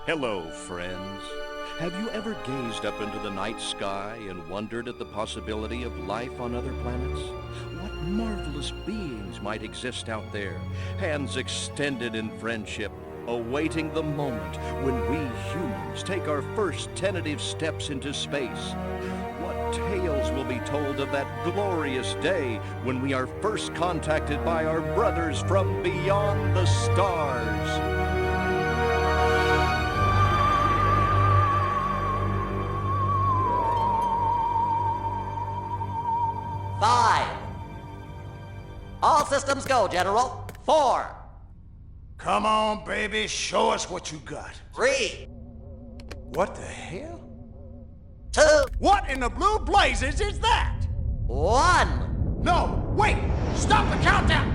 Hello, friends. Have you ever gazed up into the night sky and wondered at the possibility of life on other planets? What marvelous beings might exist out there, hands extended in friendship, awaiting the moment when we humans take our first tentative steps into space? What tales will be told of that glorious day when we are first contacted by our brothers from beyond the stars? 5. All systems go, General. 4. Come on, baby, show us what you got. 3. What the hell? 2. What in the blue blazes is that? 1. No, wait! Stop the countdown!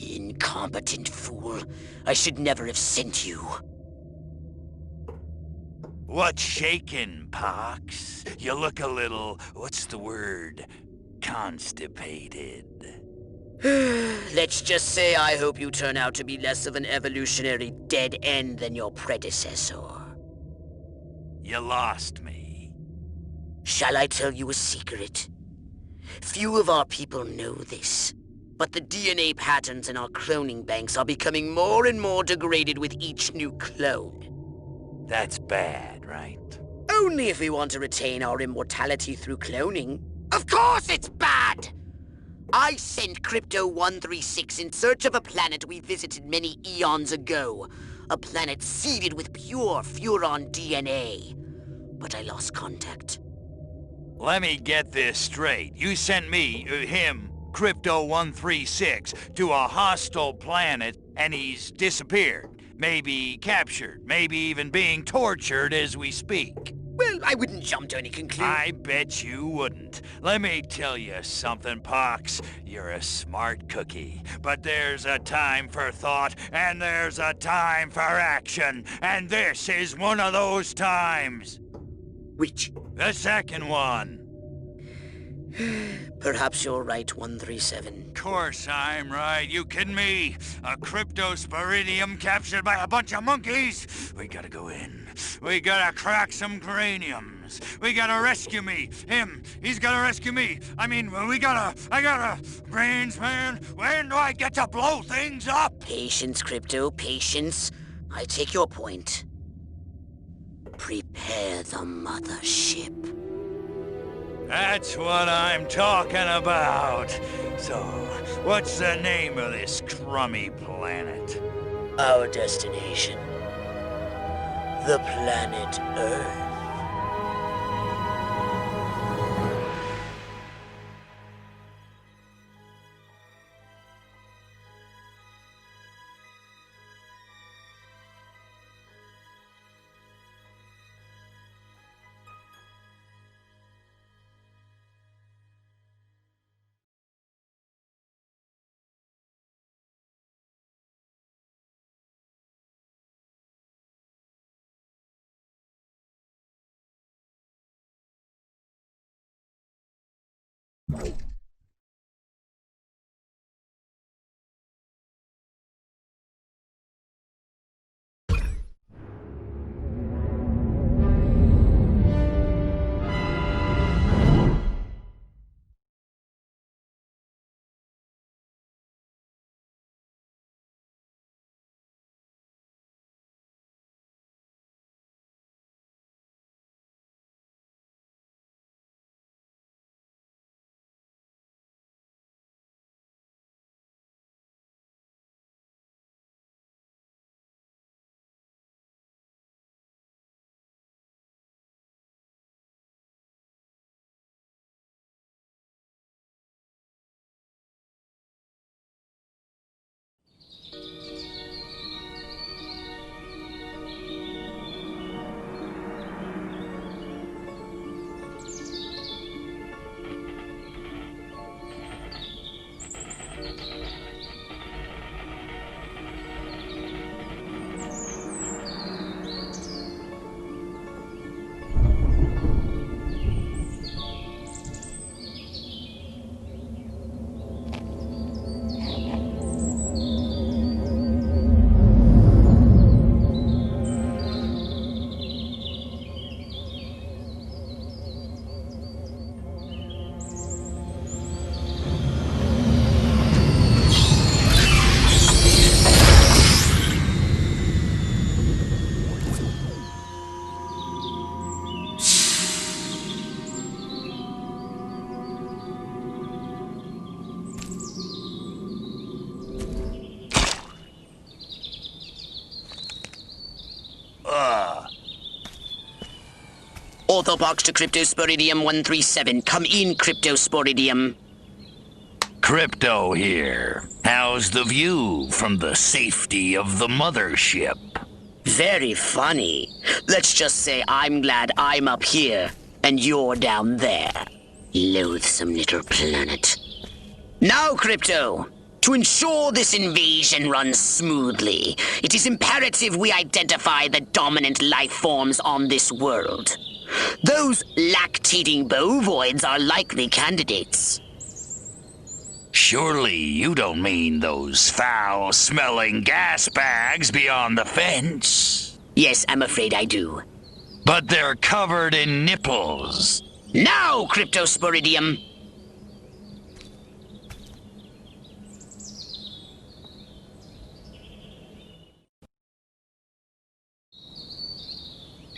Incompetent fool. I should never have sent you. What's shaking, Pox? You look a little, what's the word, constipated. Let's just say I hope you turn out to be less of an evolutionary dead end than your predecessor. You lost me. Shall I tell you a secret? Few of our people know this, but the DNA patterns in our cloning banks are becoming more and more degraded with each new clone. That's bad, right? Only if we want to retain our immortality through cloning. Of course it's bad! I sent Crypto-136 in search of a planet we visited many eons ago. A planet seeded with pure Furon DNA. But I lost contact. Let me get this straight. You sent me, him, Crypto-136, to a hostile planet, and he's disappeared. Maybe captured, maybe even being tortured as we speak. Well, I wouldn't jump to any conclusion. I bet you wouldn't. Let me tell you something, Pox. You're a smart cookie. But there's a time for thought, and there's a time for action. And this is one of those times. Which? The second one. Perhaps you're right, 137. Course I'm right. You kidding me? A cryptosporidium captured by a bunch of monkeys? We gotta go in. We gotta crack some craniums. We gotta rescue me. Him, he's gotta rescue me. I gotta... Brains, man, when do I get to blow things up? Patience, Crypto, patience. I take your point. Prepare the mothership. That's what I'm talking about. So, what's the name of this crummy planet? Our destination. The planet Earth. orthopox to Cryptosporidium 137. Come in, Cryptosporidium. Crypto here. How's the view from the safety of the mothership? Very funny. Let's just say I'm glad I'm up here and you're down there. Loathsome little planet. Now, Crypto, to ensure this invasion runs smoothly, it is imperative we identify the dominant life forms on this world. Those lactating bovoids are likely candidates. Surely you don't mean those foul-smelling gas bags beyond the fence? Yes, I'm afraid I do. But they're covered in nipples. Now, Cryptosporidium!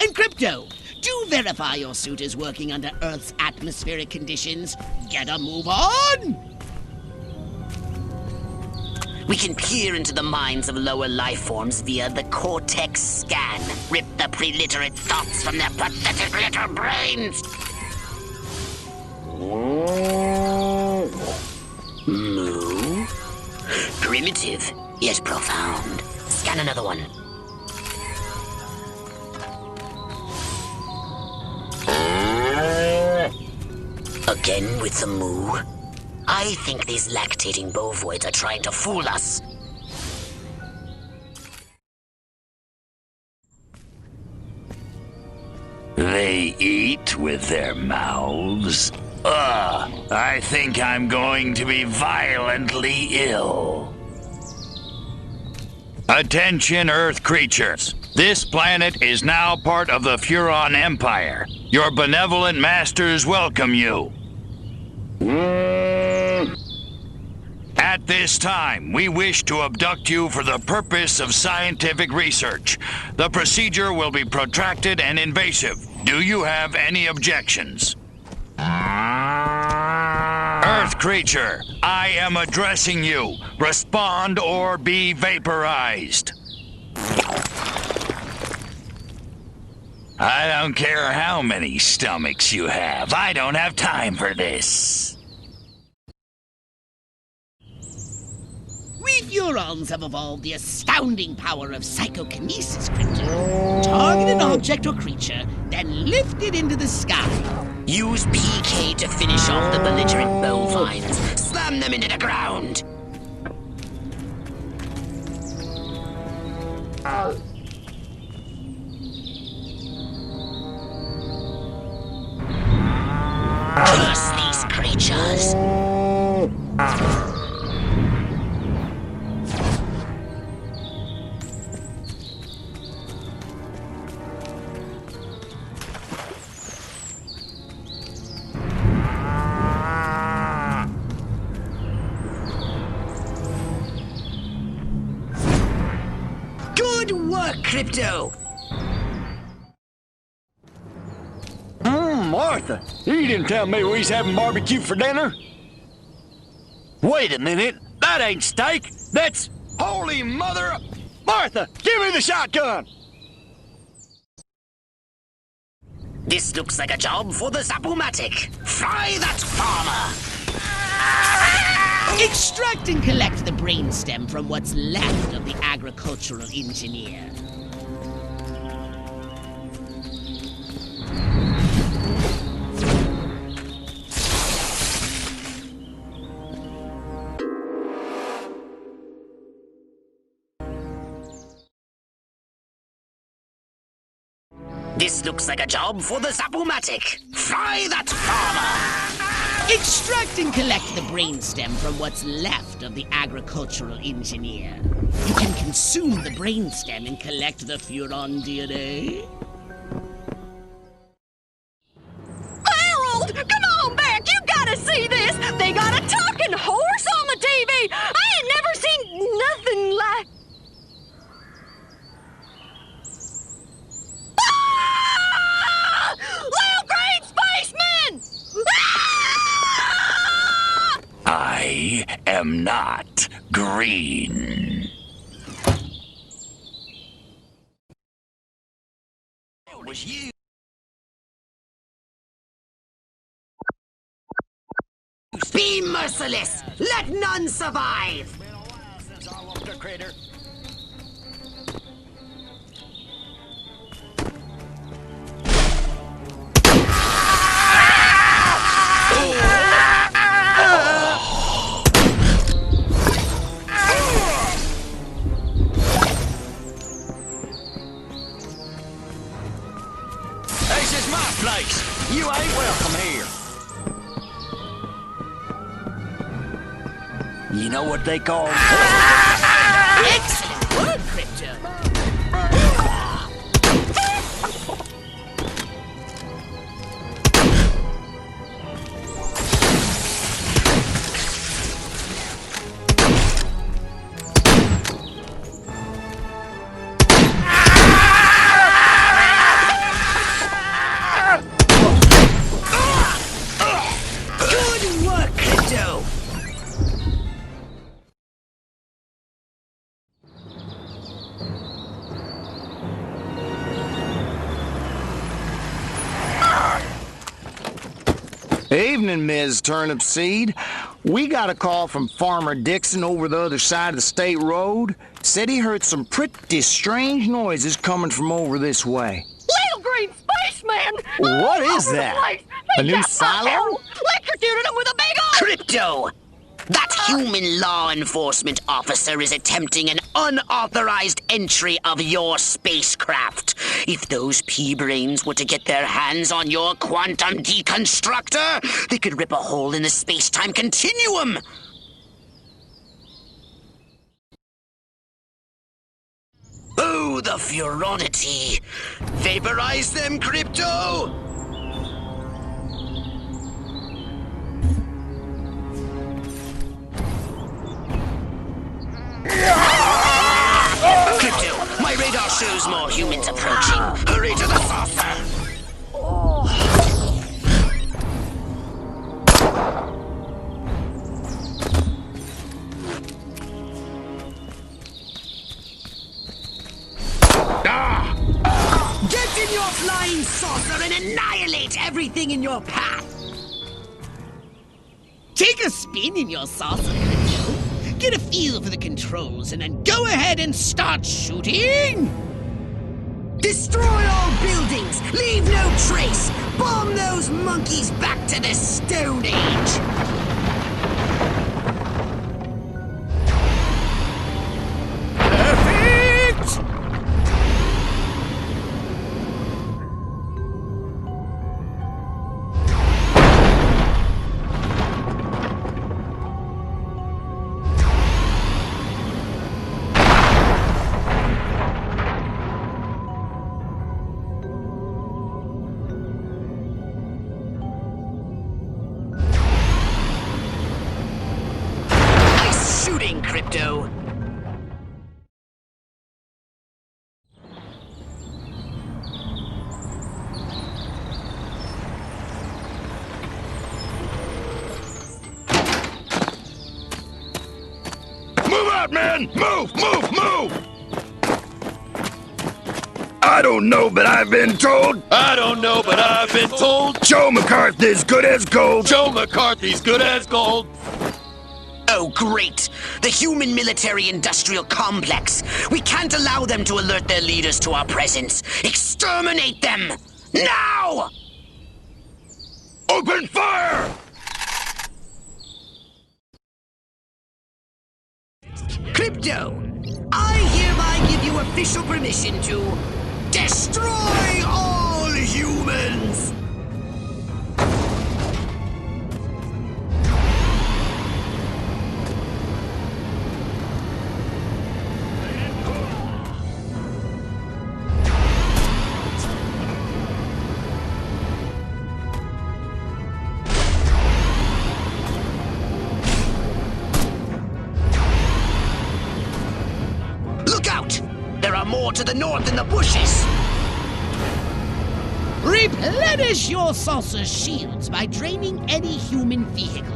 And Crypto, do verify your suit is working under Earth's atmospheric conditions. Get a move on! We can peer into the minds of lower life forms via the Cortex scan. Rip the preliterate thoughts from their pathetic little brains. Moo? Primitive, yet profound. Scan another one. Again with the moo? I think these lactating bovoids are trying to fool us. They eat with their mouths? I think I'm going to be violently ill. Attention, Earth creatures. This planet is now part of the Furon Empire. Your benevolent masters welcome you. At this time, we wish to abduct you for the purpose of scientific research. The procedure will be protracted and invasive. Do you have any objections? Earth creature, I am addressing you. Respond or be vaporized. I don't care how many stomachs you have. I don't have time for this. We Furons have evolved the astounding power of psychokinesis, Crypto. Target an object or creature, then lift it into the sky. Use PK to finish off the belligerent bovines. Slam them into the ground. Curse these creatures. Good work, Crypto! Martha, you didn't tell me we was having barbecue for dinner? Wait a minute, that ain't steak, that's holy mother... Martha, give me the shotgun! This looks like a job for the Zapomatic. Fry that farmer! Extract and collect the brainstem from what's left of the agricultural engineer. This looks like a job for the Zapomatic. Fry that farmer! Extract and collect the brainstem from what's left of the agricultural engineer. You can consume the brainstem and collect the Furon DNA. Harold, come on back! You gotta see this! They got a talking horse on the TV! I ain't never seen nothing like... Ah! Little green spaceman! Ah! I am not green. It was you. Be merciless! Let none survive! This is my place. You ain't welcome here. You know what they call me? Excellent work, Crypto. Good work, Crypto! Evening, Ms. Turnip Seed. We got a call from Farmer Dixon over the other side of the state road. Said he heard some pretty strange noises coming from over this way. Little green spaceman! What All is over the that? place. A He new got my silo? hair electrocuted him with a big old... Crypto! That human law enforcement officer is attempting an unauthorized entry of your spacecraft. If those pea-brains were to get their hands on your quantum deconstructor, they could rip a hole in the space-time continuum. Oh, the furonity. Vaporize them, Crypto! Crypto, my radar shows more humans approaching. Hurry to the saucer! Get in your flying saucer and annihilate everything in your path! Take a spin in your saucer, Crypto. Get a feel for the controls and then go ahead and start shooting! Destroy all buildings! Leave no trace! Bomb those monkeys back to the Stone Age! Perfect! Nice shooting, Crypto! Move out, man! Move, move, move! I don't know, but I've been told I don't know, but I've been told Joe McCarthy's good as gold. Joe McCarthy's good as gold. Oh, great! The human military-industrial complex! We can't allow them to alert their leaders to our presence! Exterminate them! Now! Open fire! Crypto, I hereby give you official permission to destroy all humans! Look out! There are more to the north in the bushes! Replenish your saucer's shields by draining any human vehicle.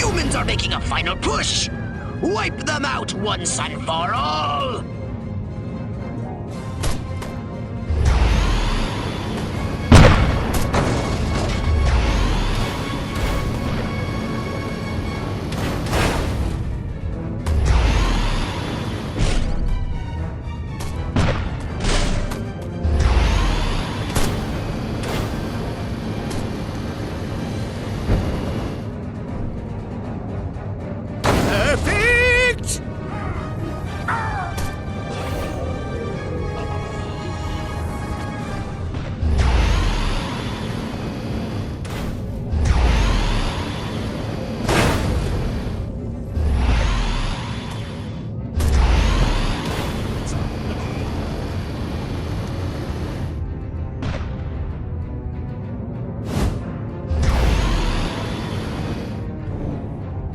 Humans are making a final push! Wipe them out once and for all! Perfect!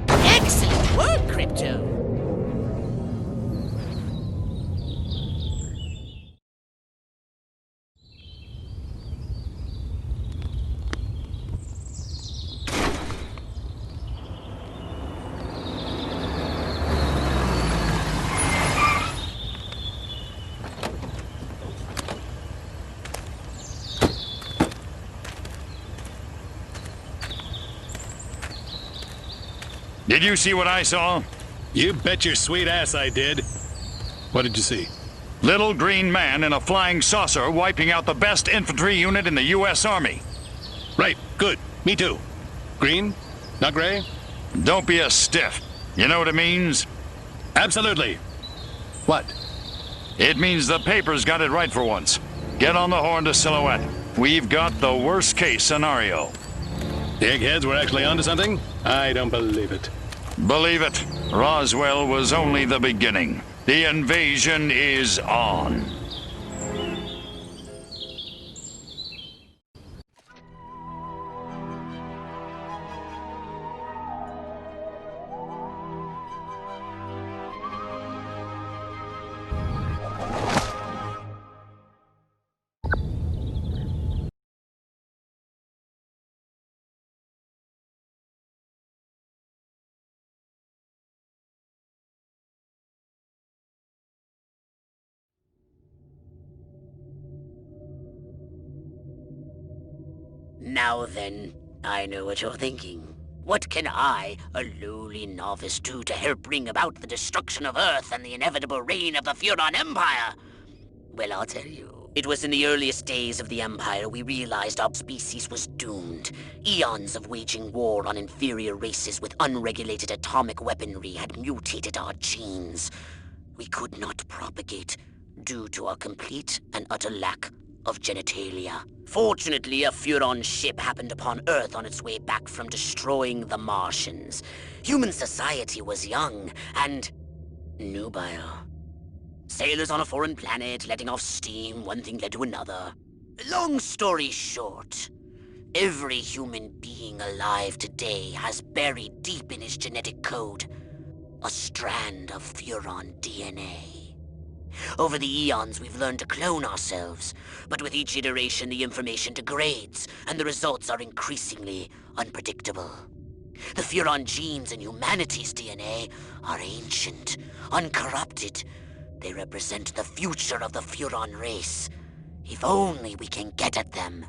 Excellent work, Crypto. Did you see what I saw? You bet your sweet ass I did. What did you see? Little green man in a flying saucer wiping out the best infantry unit in the U.S. Army. Right, good. Me too. Green? Not gray? Don't be a stiff. You know what it means? Absolutely. What? It means the papers got it right for once. Get on the horn to Silhouette. We've got the worst case scenario. The eggheads were actually onto something? I don't believe it. Believe it, Roswell was only the beginning. The invasion is on. Now then, I know what you're thinking. What can I, a lowly novice, do to help bring about the destruction of Earth and the inevitable reign of the Furon Empire? Well, I'll tell you. It was in the earliest days of the Empire we realized our species was doomed. Eons of waging war on inferior races with unregulated atomic weaponry had mutated our genes. We could not propagate due to our complete and utter lack of genitalia. Fortunately, a Furon ship happened upon Earth on its way back from destroying the Martians. Human society was young and nubile. Sailors on a foreign planet, letting off steam, one thing led to another. Long story short, every human being alive today has buried deep in his genetic code a strand of Furon DNA. Over the eons, we've learned to clone ourselves, but with each iteration, the information degrades, and the results are increasingly unpredictable. The Furon genes in humanity's DNA are ancient, uncorrupted. They represent the future of the Furon race. If only we can get at them.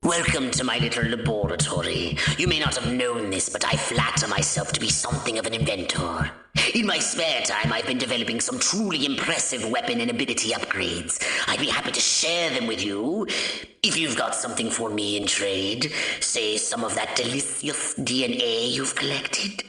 Welcome to my little laboratory. You may not have known this, but I flatter myself to be something of an inventor. In my spare time, I've been developing some truly impressive weapon and ability upgrades. I'd be happy to share them with you, if you've got something for me in trade. Say some of that delicious DNA you've collected.